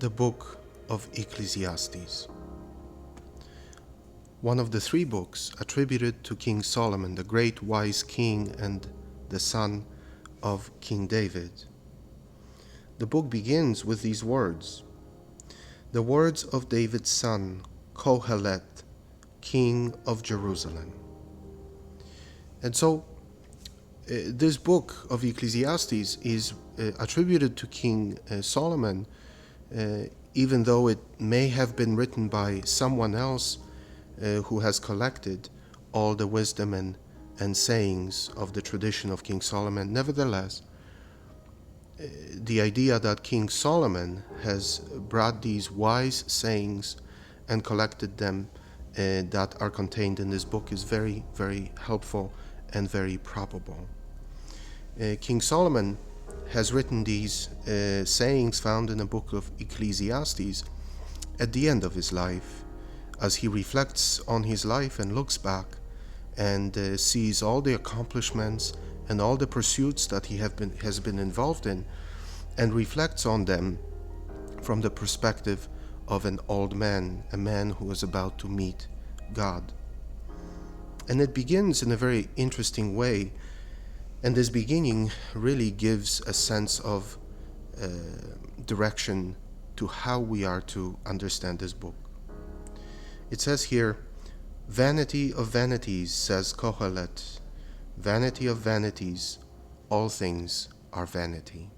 the book of Ecclesiastes, one of the three books attributed to King Solomon, the great wise king and the son of King David. The book begins with these words: the words of David's son, Kohelet, king of Jerusalem. And so this book of Ecclesiastes is attributed to King Solomon, even though it may have been written by someone else who has collected all the wisdom and sayings of the tradition of King Solomon. Nevertheless, the idea that King Solomon has brought these wise sayings and collected them that are contained in this book is very, very helpful and very probable. King Solomon has written these sayings found in the book of Ecclesiastes at the end of his life, as he reflects on his life and looks back and sees all the accomplishments and all the pursuits that he has been involved in, and reflects on them from the perspective of an old man, a man who is about to meet God. And it begins in a very interesting way, and this beginning really gives a sense of direction to how we are to understand this book. It says here, "Vanity of vanities, says Kohelet, vanity of vanities, all things are vanity."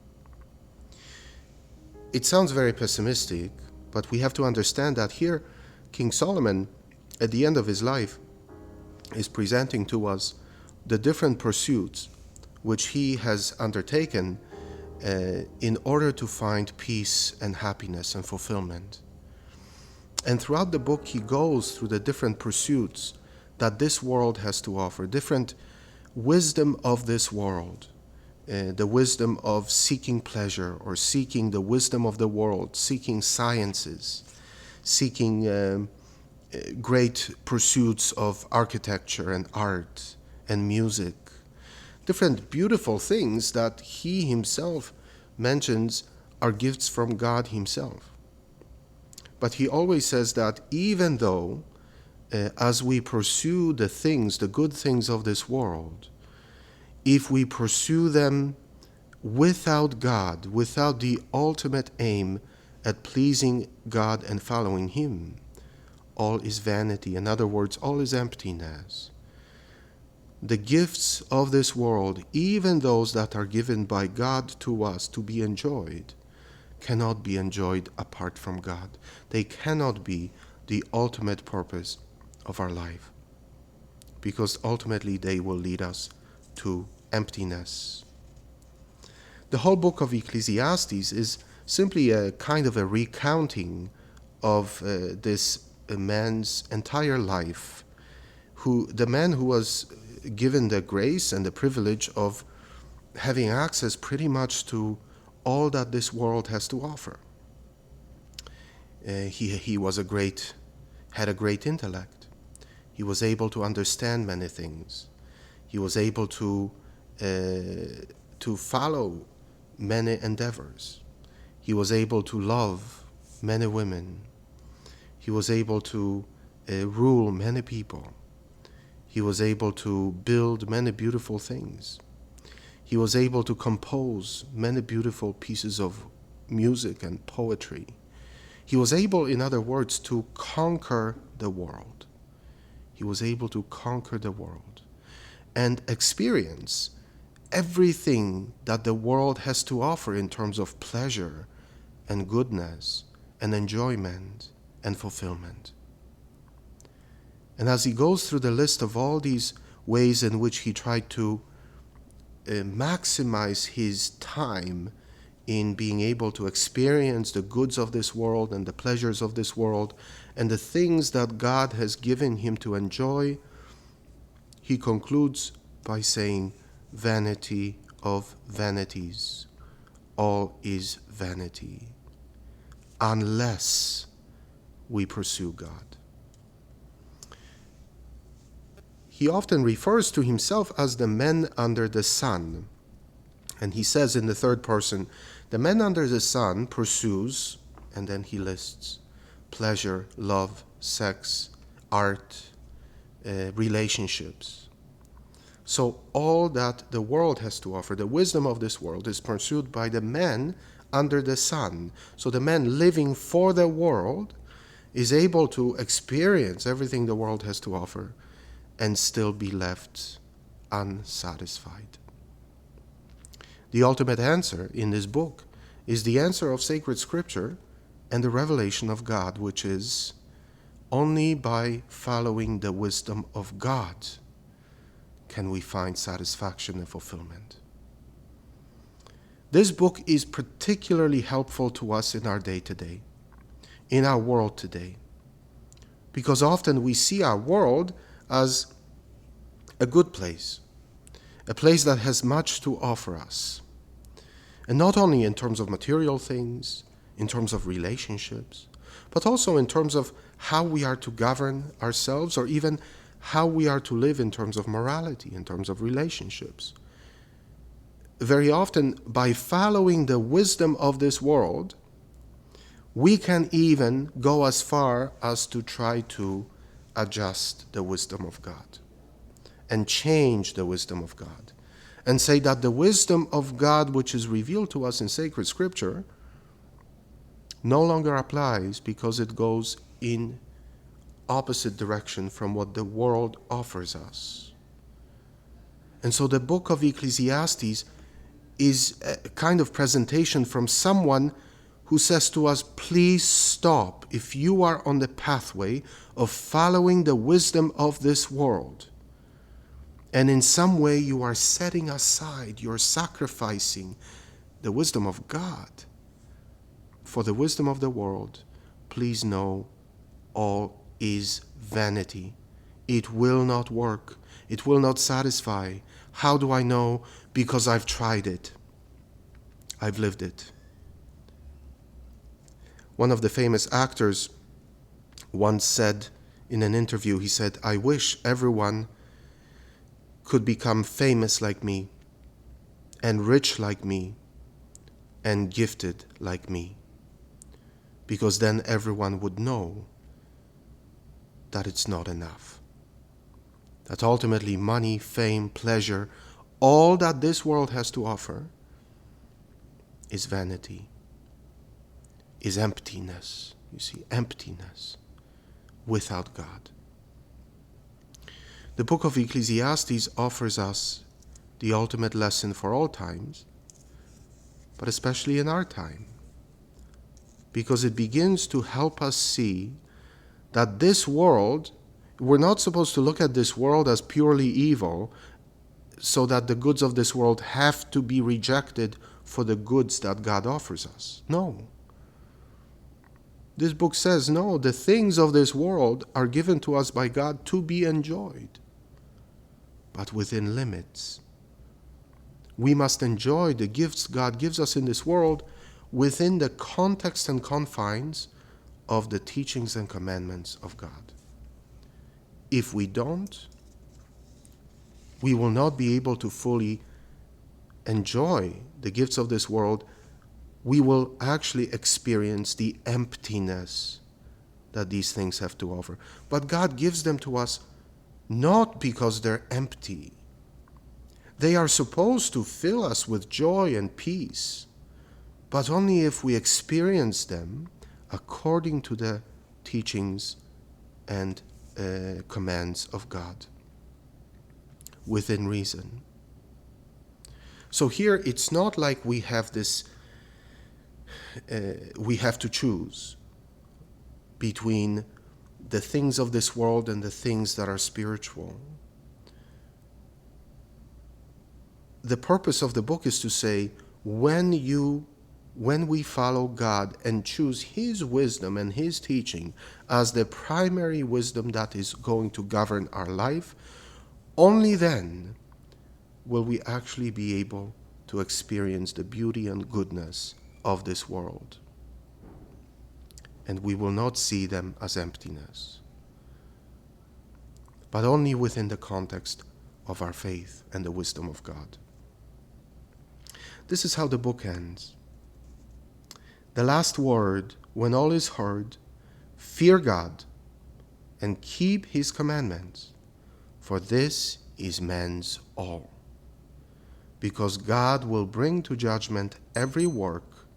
It sounds very pessimistic, but we have to understand that here King Solomon, at the end of his life, is presenting to us the different pursuits which he has undertaken in order to find peace and happiness and fulfillment. And throughout the book, he goes through the different pursuits that this world has to offer, different wisdom of this world, the wisdom of seeking pleasure or seeking the wisdom of the world, seeking sciences, seeking great pursuits of architecture and art and music, different beautiful things that he himself mentions are gifts from God himself. But he always says that even though, as we pursue the things, the good things of this world, if we pursue them without God, without the ultimate aim at pleasing God and following him, all is vanity. In other words, all is emptiness. The gifts of this world, even those that are given by God to us to be enjoyed, cannot be enjoyed apart from God. They cannot be the ultimate purpose of our life, because ultimately they will lead us to emptiness. The whole book of Ecclesiastes is simply a kind of a recounting of this man's entire life, the man who was given the grace and the privilege of having access pretty much to all that this world has to offer. He had a great intellect. He was able to understand many things. He was able to follow many endeavors. He was able to love many women. He was able to rule many people. He was able to build many beautiful things. He was able to compose many beautiful pieces of music and poetry. He was able, in other words, to conquer the world. He was able to conquer the world and experience everything that the world has to offer in terms of pleasure and goodness and enjoyment and fulfillment. And as he goes through the list of all these ways in which he tried to maximize his time in being able to experience the goods of this world and the pleasures of this world and the things that God has given him to enjoy, he concludes by saying, "Vanity of vanities, all is vanity, unless we pursue God." He often refers to himself as the men under the sun. And he says in the third person, the man under the sun pursues and then he lists pleasure, love, sex, art, relationships. So all that the world has to offer, the wisdom of this world, is pursued by the man under the sun. So the man living for the world is able to experience everything the world has to offer and still be left unsatisfied. The ultimate answer in this book is the answer of sacred scripture and the revelation of God, which is only by following the wisdom of God can we find satisfaction and fulfillment. This book is particularly helpful to us in our day-to-day, in our world today, because often we see our world as a good place, a place that has much to offer us. And not only in terms of material things, in terms of relationships, but also in terms of how we are to govern ourselves, or even how we are to live in terms of morality, in terms of relationships. Very often, by following the wisdom of this world, we can even go as far as to try to adjust the wisdom of God and change the wisdom of God, and say that the wisdom of God which is revealed to us in sacred scripture no longer applies because it goes in opposite direction from what the world offers us. And so the book of Ecclesiastes is a kind of presentation from someone who says to us, please stop if you are on the pathway of following the wisdom of this world. And in some way you are setting aside, you're sacrificing the wisdom of God for the wisdom of the world. Please know all is vanity. It will not work. It will not satisfy. How do I know? Because I've tried it. I've lived it. One of the famous actors once said in an interview, he said, I wish everyone could become famous like me, and rich like me, and gifted like me, because then everyone would know that it's not enough. That ultimately money, fame, pleasure, all that this world has to offer is vanity, is emptiness. You see, emptiness without God. The book of Ecclesiastes offers us the ultimate lesson for all times, but especially in our time, because it begins to help us see that this world, we're not supposed to look at this world as purely evil, so that the goods of this world have to be rejected for the goods that God offers us. No. This book says, no, the things of this world are given to us by God to be enjoyed, but within limits. We must enjoy the gifts God gives us in this world within the context and confines of the teachings and commandments of God. If we don't, we will not be able to fully enjoy the gifts of this world. We will actually experience the emptiness that these things have to offer. But God gives them to us not because they're empty. They are supposed to fill us with joy and peace, but only if we experience them according to the teachings and commands of God, within reason. So here it's not like we have this, we have to choose between the things of this world and the things that are spiritual. The purpose of the book is to say, when we follow God and choose His wisdom and His teaching as the primary wisdom that is going to govern our life, only then will we actually be able to experience the beauty and goodness of this world. And we will not see them as emptiness, but only within the context of our faith and the wisdom of God. This is how the book ends. The last word when all is heard, fear God and keep his commandments, for this is man's all. Because God will bring to judgment every work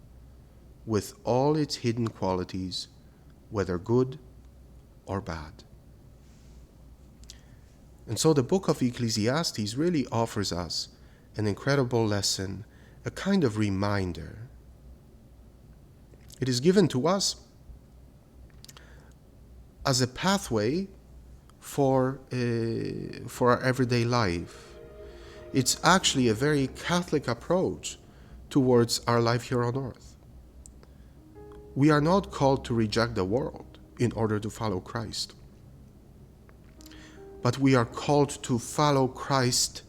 with all its hidden qualities, whether good or bad. And so the book of Ecclesiastes really offers us an incredible lesson, a kind of reminder. It is given to us as a pathway for our everyday life. It's actually a very Catholic approach towards our life here on earth. We are not called to reject the world in order to follow Christ, but we are called to follow Christ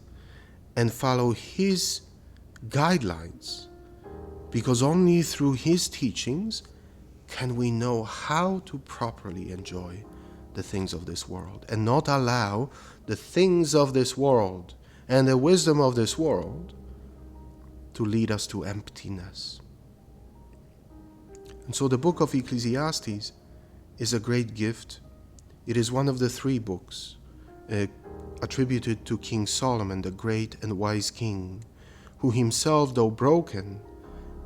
and follow his guidelines, because only through his teachings can we know how to properly enjoy the things of this world and not allow the things of this world and the wisdom of this world to lead us to emptiness. And so the book of Ecclesiastes is a great gift. It is one of the 3 books attributed to King Solomon, the great and wise king, who himself, though broken,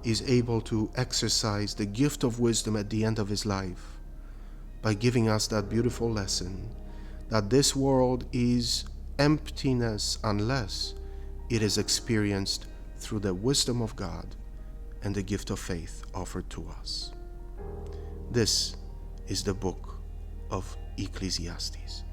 is able to exercise the gift of wisdom at the end of his life by giving us that beautiful lesson that this world is emptiness unless it is experienced through the wisdom of God and the gift of faith offered to us. This is the book of Ecclesiastes.